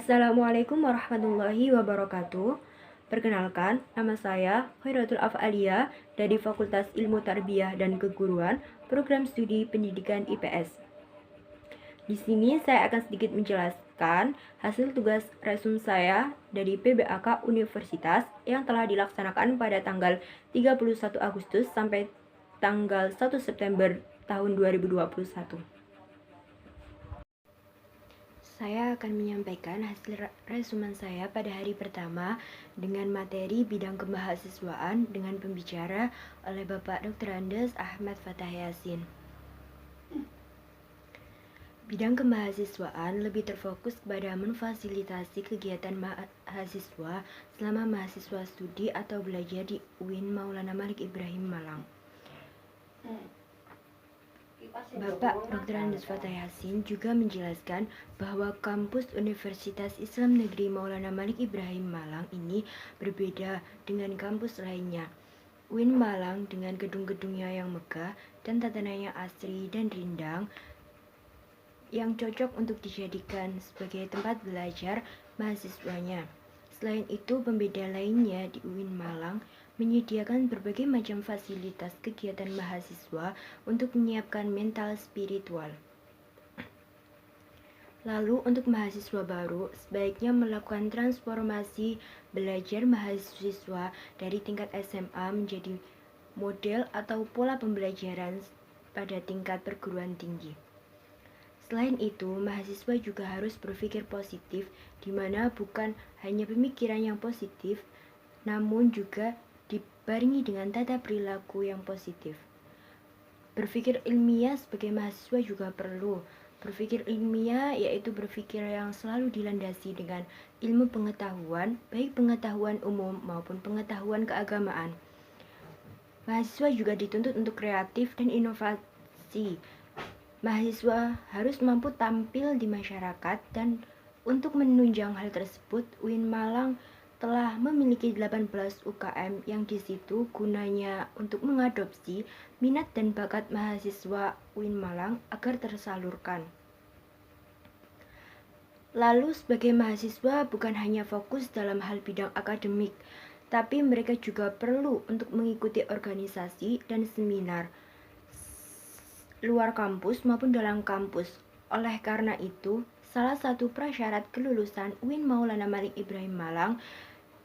Assalamualaikum warahmatullahi wabarakatuh. Perkenalkan, nama saya Khairatul Af'aliyah dari Fakultas Ilmu Tarbiyah dan Keguruan, Program Studi Pendidikan IPS. Di sini saya akan sedikit menjelaskan hasil tugas resum saya dari PBAK Universitas yang telah dilaksanakan pada tanggal 31 Agustus sampai tanggal 1 September tahun 2021. Saya akan menyampaikan hasil resumen saya pada hari pertama dengan materi bidang kemahasiswaan dengan pembicara oleh Bapak Dr. Andes Ahmad Fatah Yasin. Bidang kemahasiswaan lebih terfokus pada memfasilitasi kegiatan mahasiswa selama mahasiswa studi atau belajar di UIN Maulana Malik Ibrahim Malang. Bapak Dr. Andes Fatah Yasin juga menjelaskan bahwa kampus Universitas Islam Negeri Maulana Malik Ibrahim Malang ini berbeda dengan kampus lainnya. UIN Malang dengan gedung-gedungnya yang megah dan tatanannya asri dan rindang yang cocok untuk dijadikan sebagai tempat belajar mahasiswanya. Selain itu, pembeda lainnya di UIN Malang menyediakan berbagai macam fasilitas kegiatan mahasiswa untuk menyiapkan mental spiritual. Lalu untuk mahasiswa baru, sebaiknya melakukan transformasi belajar mahasiswa dari tingkat SMA menjadi model atau pola pembelajaran pada tingkat perguruan tinggi. Selain itu, mahasiswa juga harus berpikir positif, di mana bukan hanya pemikiran yang positif, namun juga dibarengi dengan tata perilaku yang positif. Berpikir ilmiah sebagai mahasiswa juga perlu. Berpikir ilmiah yaitu berpikir yang selalu dilandasi dengan ilmu pengetahuan, baik pengetahuan umum maupun pengetahuan keagamaan. Mahasiswa juga dituntut untuk kreatif dan inovasi. Mahasiswa harus mampu tampil di masyarakat dan untuk menunjang hal tersebut, UIN Malang telah memiliki 18 UKM yang di situ gunanya untuk mengadopsi minat dan bakat mahasiswa UIN Malang agar tersalurkan. Lalu sebagai mahasiswa bukan hanya fokus dalam hal bidang akademik, tapi mereka juga perlu untuk mengikuti organisasi dan seminar luar kampus maupun dalam kampus. Oleh karena itu, salah satu prasyarat kelulusan UIN Maulana Malik Ibrahim Malang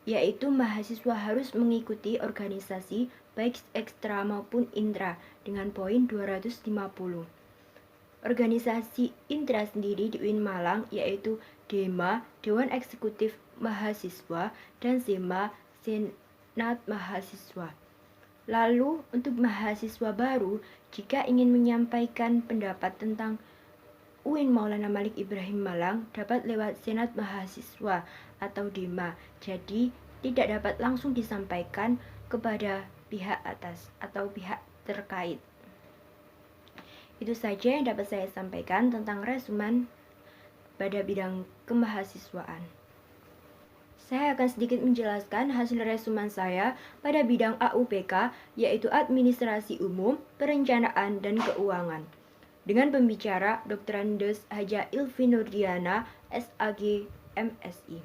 yaitu mahasiswa harus mengikuti organisasi baik ekstra maupun intra dengan poin 250. Organisasi intra sendiri di UIN Malang yaitu DEMA, Dewan Eksekutif Mahasiswa, dan SEMA, Senat Mahasiswa. Lalu, untuk mahasiswa baru, jika ingin menyampaikan pendapat tentang UIN Maulana Malik Ibrahim Malang dapat lewat Senat Mahasiswa atau DEMA, jadi tidak dapat langsung disampaikan kepada pihak atas atau pihak terkait. Itu saja yang dapat saya sampaikan tentang resumen pada bidang kemahasiswaan. Saya akan sedikit menjelaskan hasil resumen saya pada bidang AUPK, yaitu Administrasi Umum, Perencanaan, dan Keuangan. Dengan pembicara Dr. Andes Haja Ilvi Nurdiana, SAG, MSI.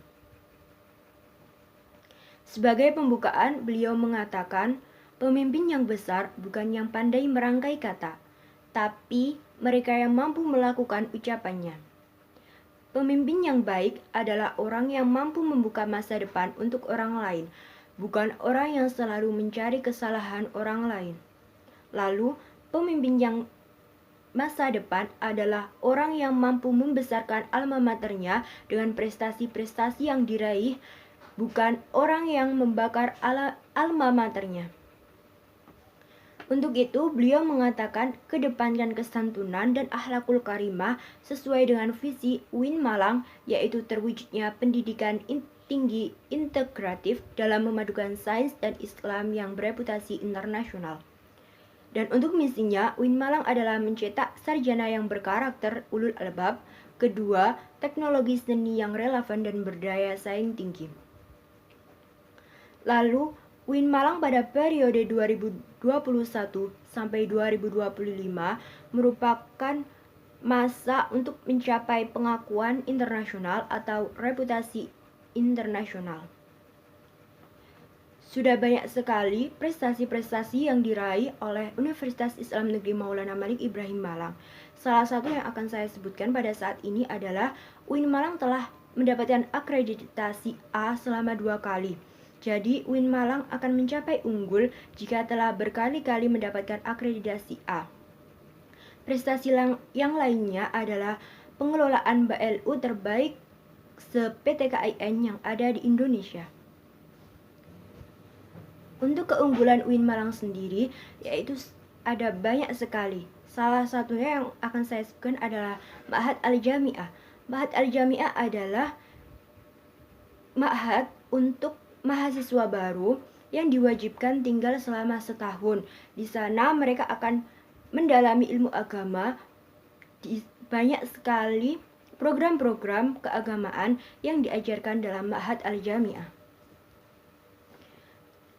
Sebagai pembukaan, beliau mengatakan, pemimpin yang besar bukan yang pandai merangkai kata, tapi mereka yang mampu melakukan ucapannya. Pemimpin yang baik adalah orang yang mampu membuka masa depan untuk orang lain, bukan orang yang selalu mencari kesalahan orang lain. Lalu, pemimpin yang masa depan adalah orang yang mampu membesarkan alma maternya dengan prestasi-prestasi yang diraih, bukan orang yang membakar alma maternya. Untuk itu, beliau mengatakan kedepankan kesantunan dan akhlakul karimah sesuai dengan visi UIN Malang, yaitu terwujudnya pendidikan tinggi integratif dalam memadukan sains dan Islam yang bereputasi internasional. Dan untuk misinya, UIN Malang adalah mencetak sarjana yang berkarakter ulul albab, kedua, teknologi seni yang relevan dan berdaya saing tinggi. Lalu, UIN Malang pada periode 2021 sampai 2025 merupakan masa untuk mencapai pengakuan internasional atau reputasi internasional. Sudah banyak sekali prestasi-prestasi yang diraih oleh Universitas Islam Negeri Maulana Malik Ibrahim Malang. Salah satu yang akan saya sebutkan pada saat ini adalah UIN Malang telah mendapatkan akreditasi A selama 2 kali. Jadi, UIN Malang akan mencapai unggul jika telah berkali-kali mendapatkan akreditasi A. Prestasi yang lainnya adalah pengelolaan BLU terbaik se-PTKIN yang ada di Indonesia. Untuk keunggulan UIN Malang sendiri, yaitu ada banyak sekali. Salah satunya yang akan saya sebutkan adalah Ma'had Al-Jami'ah. Ma'had Al-Jami'ah adalah ma'had untuk mahasiswa baru yang diwajibkan tinggal selama setahun. Di sana mereka akan mendalami ilmu agama. Banyak sekali program-program keagamaan yang diajarkan dalam Ma'had Al-Jami'ah.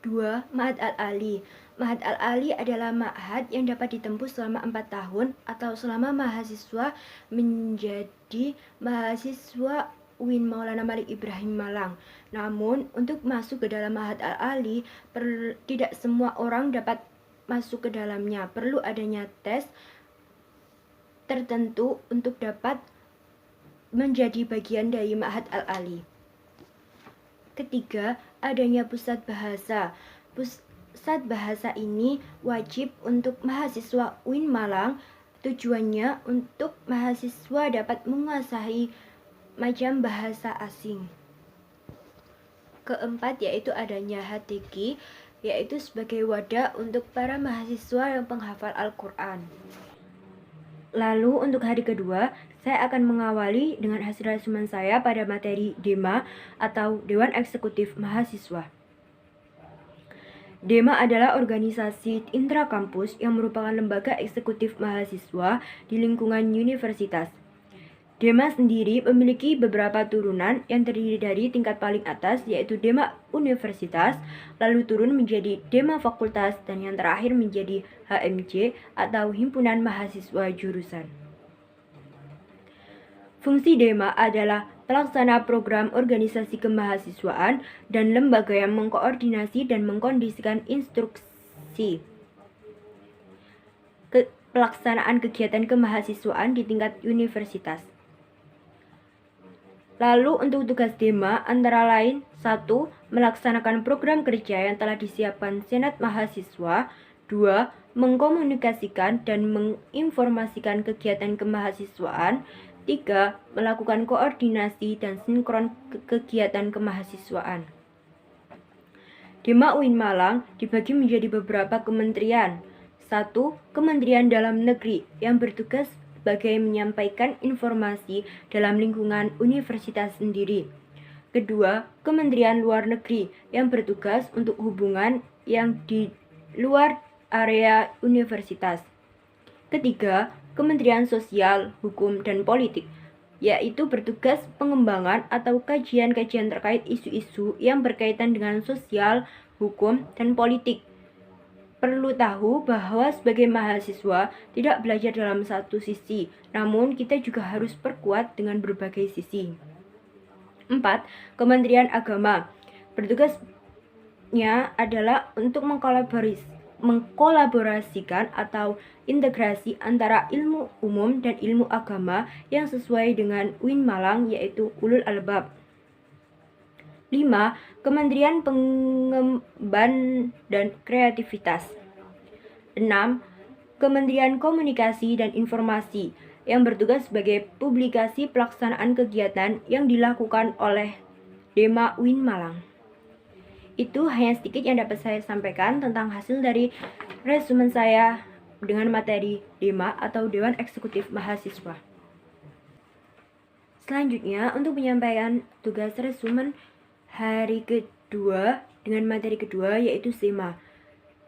2. Ma'had Al-Ali. Ma'had Al-Ali adalah ma'had yang dapat ditempuh selama 4 tahun atau selama mahasiswa menjadi mahasiswa UIN Maulana Malik Ibrahim Malang. Namun, untuk masuk ke dalam Ma'had Al-Ali, tidak semua orang dapat masuk ke dalamnya. Perlu adanya tes tertentu untuk dapat menjadi bagian dari Ma'had Al-Ali. Ketiga, adanya pusat bahasa. Pusat bahasa ini wajib untuk mahasiswa UIN Malang. Tujuannya untuk mahasiswa dapat menguasai macam bahasa asing. Keempat, yaitu adanya HTQ, yaitu sebagai wadah untuk para mahasiswa yang penghafal Al-Quran. Lalu untuk hari kedua, saya akan mengawali dengan hasil resumen saya pada materi DEMA atau Dewan Eksekutif Mahasiswa. DEMA adalah organisasi intrakampus yang merupakan lembaga eksekutif mahasiswa di lingkungan universitas. DEMA sendiri memiliki beberapa turunan yang terdiri dari tingkat paling atas yaitu DEMA Universitas, lalu turun menjadi DEMA Fakultas, dan yang terakhir menjadi HMJ atau Himpunan Mahasiswa Jurusan. Fungsi DEMA adalah pelaksana program organisasi kemahasiswaan dan lembaga yang mengkoordinasi dan mengkondisikan instruksi pelaksanaan kegiatan kemahasiswaan di tingkat universitas. Lalu untuk tugas DEMA antara lain 1. Melaksanakan program kerja yang telah disiapkan Senat Mahasiswa. 2. Mengkomunikasikan dan menginformasikan kegiatan kemahasiswaan. 3. Melakukan koordinasi dan sinkron kegiatan kemahasiswaan. DEMA UIN Malang dibagi menjadi beberapa kementerian. 1. Kementerian Dalam Negeri yang bertugas sebagai menyampaikan informasi dalam lingkungan universitas sendiri. Kedua, Kementerian Luar Negeri yang bertugas untuk hubungan yang di luar area universitas. Ketiga, Kementerian Sosial, Hukum, dan Politik, yaitu bertugas pengembangan atau kajian-kajian terkait isu-isu yang berkaitan dengan sosial, hukum, dan politik. Perlu tahu bahwa sebagai mahasiswa tidak belajar dalam satu sisi, namun kita juga harus perkuat dengan berbagai sisi. 4. Kementerian Agama. Bertugasnya adalah untuk mengkolaborasikan atau integrasi antara ilmu umum dan ilmu agama yang sesuai dengan UIN Malang, yaitu Ulul Albab. 5. Kementerian Pengembangan dan Kreativitas. 6. Kementerian Komunikasi dan Informasi yang bertugas sebagai publikasi pelaksanaan kegiatan yang dilakukan oleh DEMA UIN Malang. Itu hanya sedikit yang dapat saya sampaikan tentang hasil dari resumen saya dengan materi DEMA atau Dewan Eksekutif Mahasiswa. Selanjutnya, untuk penyampaian tugas resumen hari kedua dengan materi kedua yaitu SEMA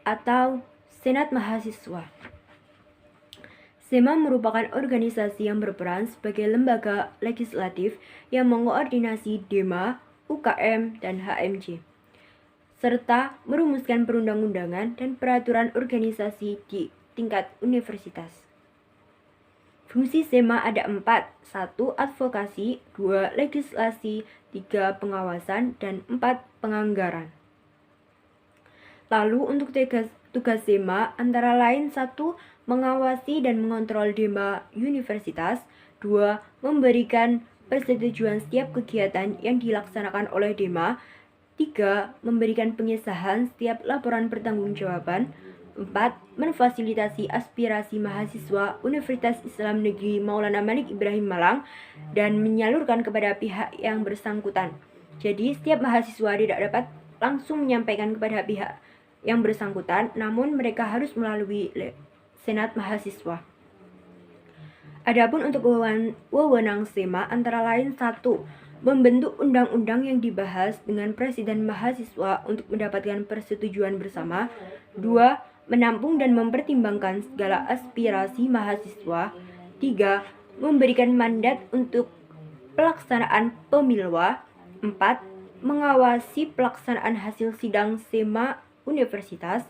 atau Senat Mahasiswa. SEMA merupakan organisasi yang berperan sebagai lembaga legislatif yang mengoordinasi DEMA, UKM, dan HMJ, serta merumuskan perundang-undangan dan peraturan organisasi di tingkat universitas. Fungsi SEMA ada 4. 1. Advokasi, 2. Legislasi, 3. Pengawasan, dan 4. Penganggaran. Lalu untuk tugas SEMA antara lain 1. Mengawasi dan mengontrol DEMA universitas, 2. Memberikan persetujuan setiap kegiatan yang dilaksanakan oleh DEMA, 3. Memberikan pengesahan setiap laporan pertanggungjawaban, 4. Memfasilitasi aspirasi mahasiswa Universitas Islam Negeri Maulana Malik Ibrahim Malang dan menyalurkan kepada pihak yang bersangkutan. Jadi setiap mahasiswa tidak dapat langsung menyampaikan kepada pihak yang bersangkutan, namun mereka harus melalui Senat Mahasiswa. Adapun untuk wewenang SEMA antara lain 1. Membentuk undang-undang yang dibahas dengan presiden mahasiswa untuk mendapatkan persetujuan bersama. 2. Menampung dan mempertimbangkan segala aspirasi mahasiswa. 3. Memberikan mandat untuk pelaksanaan pemilwa. 4. Mengawasi pelaksanaan hasil sidang SEMA universitas.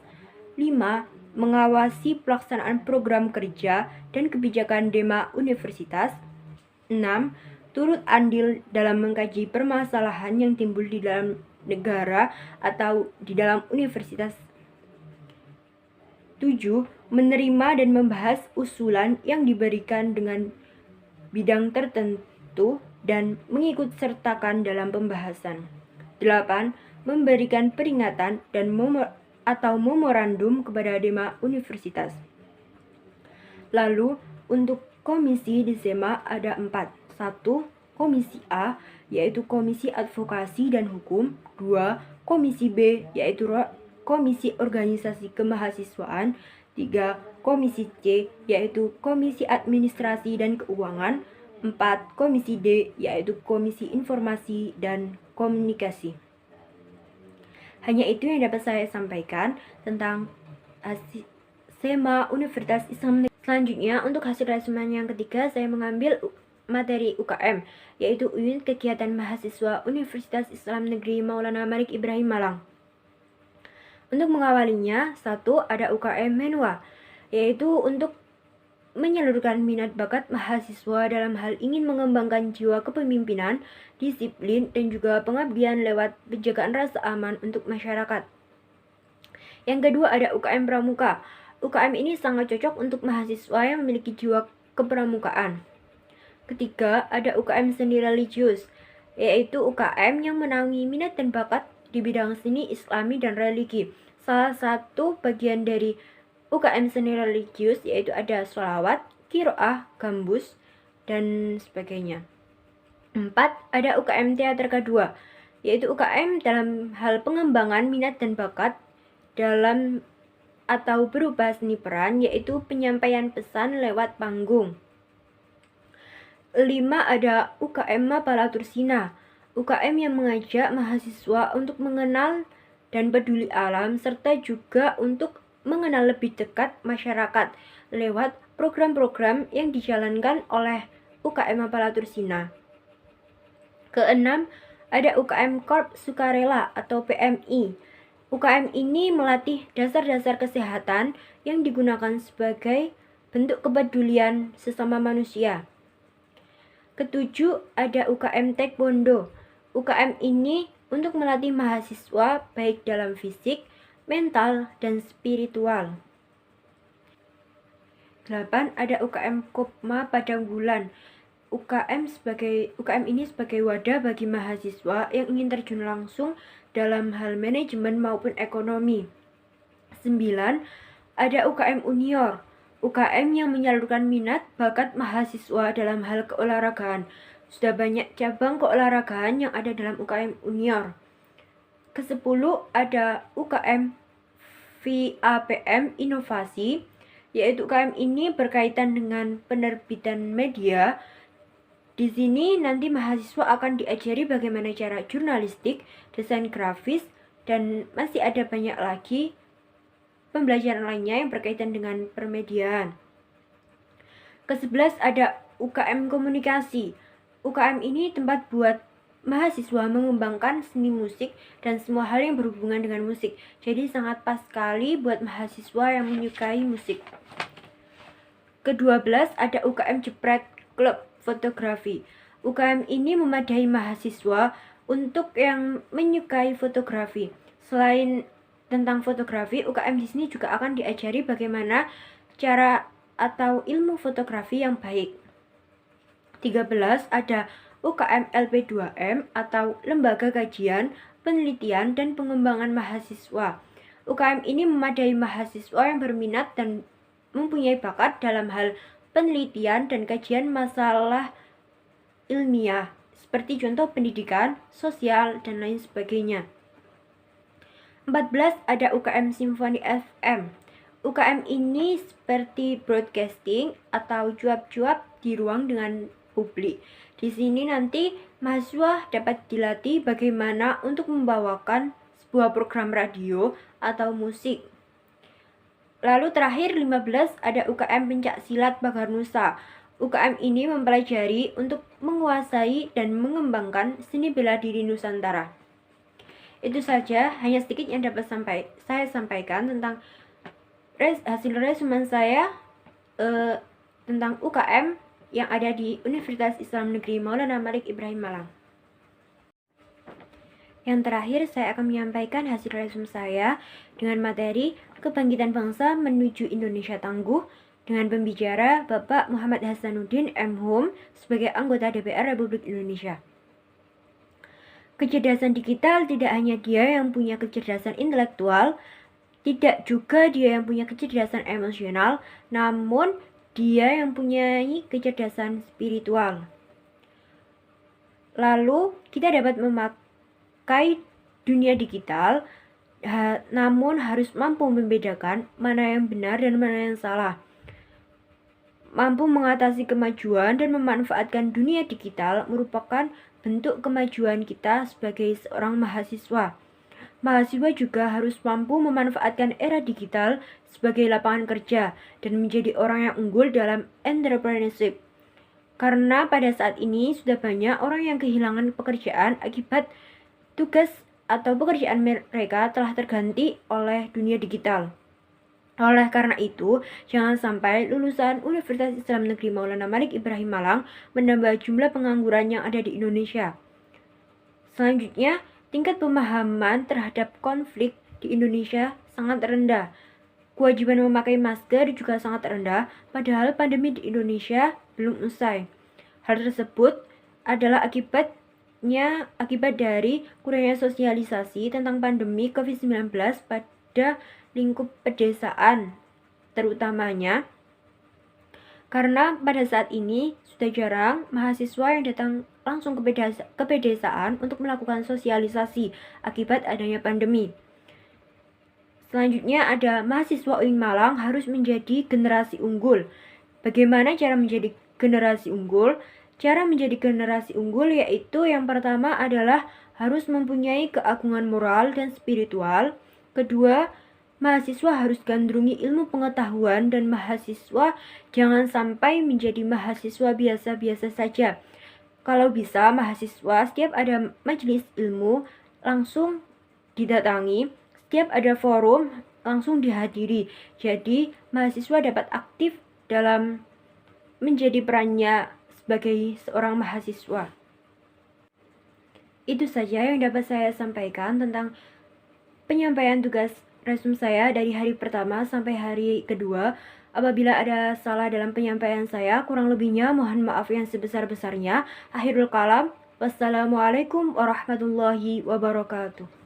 5. Mengawasi pelaksanaan program kerja dan kebijakan DEMA universitas. 6. Turut andil dalam mengkaji permasalahan yang timbul di dalam negara atau di dalam universitas. 7. Menerima dan membahas usulan yang diberikan dengan bidang tertentu dan mengikut sertakan dalam pembahasan. 8. Memberikan peringatan dan atau memorandum kepada DEMA universitas. Lalu untuk komisi di SEMA ada 4. 1. Komisi A, yaitu Komisi Advokasi dan Hukum. 2. Komisi B, yaitu Komisi Organisasi Kemahasiswaan. 3. Komisi C, yaitu Komisi Administrasi dan Keuangan. 4. Komisi D, yaitu Komisi Informasi dan Komunikasi. Hanya itu yang dapat saya sampaikan tentang SEMA Universitas Islam Negeri. Selanjutnya, untuk hasil resumen yang ketiga, saya mengambil materi UKM, yaitu Unit Kegiatan Mahasiswa Universitas Islam Negeri Maulana Malik Ibrahim Malang. Untuk mengawalinya, 1. Ada UKM Menwa, yaitu untuk menyalurkan minat bakat mahasiswa dalam hal ingin mengembangkan jiwa kepemimpinan, disiplin, dan juga pengabdian lewat penjagaan rasa aman untuk masyarakat. Yang kedua ada UKM Pramuka. UKM ini sangat cocok untuk mahasiswa yang memiliki jiwa kepramukaan. Ketiga ada UKM Seni Religius, yaitu UKM yang menaungi minat dan bakat di bidang seni Islami dan religi. Salah satu bagian dari UKM Seni Religius yaitu ada sholawat, qiraah, gambus, dan sebagainya. 4. Ada UKM Teater K2, yaitu UKM dalam hal pengembangan minat dan bakat dalam atau berupa seni peran, yaitu penyampaian pesan lewat panggung. 5. Ada UKM Mapalatur Sina, UKM yang mengajak mahasiswa untuk mengenal dan peduli alam serta juga untuk mengenal lebih dekat masyarakat lewat program-program yang dijalankan oleh UKM Mapalatur Sina. Keenam, ada UKM Korp Sukarela atau PMI. UKM ini melatih dasar-dasar kesehatan yang digunakan sebagai bentuk kepedulian sesama manusia. Ketujuh, ada UKM Taekwondo. UKM ini untuk melatih mahasiswa baik dalam fisik, mental, dan spiritual. 8. Ada UKM Kopma Padang Bulan. UKM ini sebagai wadah bagi mahasiswa yang ingin terjun langsung dalam hal manajemen maupun ekonomi. 9. Ada UKM Unior. UKM yang menyalurkan minat bakat mahasiswa dalam hal keolahragaan. Sudah banyak cabang keolahragaan yang ada dalam UKM Unior. Ke-10 ada UKM VAPM Inovasi, yaitu UKM ini berkaitan dengan penerbitan media. Di sini nanti mahasiswa akan diajari bagaimana cara jurnalistik, desain grafis, dan masih ada banyak lagi pembelajaran lainnya yang berkaitan dengan permediaan. Ke-11 ada UKM Komunikasi. UKM ini tempat buat mahasiswa mengembangkan seni musik dan semua hal yang berhubungan dengan musik. Jadi sangat pas sekali buat mahasiswa yang menyukai musik. Ke-12 ada UKM Jepret Klub Fotografi. UKM ini memadai mahasiswa untuk yang menyukai fotografi. Selain tentang fotografi, UKM di sini juga akan diajari bagaimana cara atau ilmu fotografi yang baik. 13 ada UKM LP2M atau Lembaga Kajian, Penelitian, dan Pengembangan Mahasiswa. UKM ini memadai mahasiswa yang berminat dan mempunyai bakat dalam hal penelitian dan kajian masalah ilmiah, seperti contoh pendidikan, sosial, dan lain sebagainya. 14 ada UKM Simfoni FM. UKM ini seperti broadcasting atau cuap-cuap di ruang dengan publik. Di sini nanti mahasiswa dapat dilatih bagaimana untuk membawakan sebuah program radio atau musik. Lalu terakhir 15 ada UKM Pencak Silat Pagar Nusa. UKM ini mempelajari untuk menguasai dan mengembangkan seni bela diri Nusantara. Itu saja, hanya sedikit yang dapat saya sampaikan tentang hasil resumen saya tentang UKM yang ada di Universitas Islam Negeri Maulana Malik Ibrahim Malang. Yang terakhir, saya akan menyampaikan hasil resume saya dengan materi Kebangkitan Bangsa Menuju Indonesia Tangguh dengan pembicara Bapak Muhammad Hasanuddin M.Hum sebagai anggota DPR Republik Indonesia. Kecerdasan digital tidak hanya dia yang punya kecerdasan intelektual, tidak juga dia yang punya kecerdasan emosional, namun dia yang punya kecerdasan spiritual. Lalu, kita dapat memakai dunia digital, namun harus mampu membedakan mana yang benar dan mana yang salah. Mampu mengatasi kemajuan dan memanfaatkan dunia digital merupakan bentuk kemajuan kita sebagai seorang mahasiswa. Mahasiswa juga harus mampu memanfaatkan era digital sebagai lapangan kerja dan menjadi orang yang unggul dalam entrepreneurship. Karena pada saat ini sudah banyak orang yang kehilangan pekerjaan akibat tugas atau pekerjaan mereka telah terganti oleh dunia digital. Oleh karena itu, jangan sampai lulusan Universitas Islam Negeri Maulana Malik Ibrahim Malang menambah jumlah pengangguran yang ada di Indonesia. Selanjutnya, tingkat pemahaman terhadap konflik di Indonesia sangat rendah. Kewajiban memakai masker juga sangat rendah, padahal pandemi di Indonesia belum usai. Hal tersebut adalah akibat dari kurangnya sosialisasi tentang pandemi COVID-19 pada lingkup pedesaan, terutamanya karena pada saat ini sudah jarang mahasiswa yang datang langsung ke pedesaan untuk melakukan sosialisasi akibat adanya pandemi. Selanjutnya ada mahasiswa UIN Malang harus menjadi generasi unggul. Bagaimana cara menjadi generasi unggul? Cara menjadi generasi unggul yaitu yang pertama adalah harus mempunyai keagungan moral dan spiritual. Kedua, mahasiswa harus gandrungi ilmu pengetahuan dan mahasiswa jangan sampai menjadi mahasiswa biasa-biasa saja. Kalau bisa, mahasiswa setiap ada majelis ilmu langsung didatangi, setiap ada forum langsung dihadiri. Jadi, mahasiswa dapat aktif dalam menjadi perannya sebagai seorang mahasiswa. Itu saja yang dapat saya sampaikan tentang penyampaian tugas resume saya dari hari pertama sampai hari kedua. Apabila ada salah dalam penyampaian saya, kurang lebihnya mohon maaf yang sebesar-besarnya. Akhirul kalam, wassalamualaikum warahmatullahi wabarakatuh.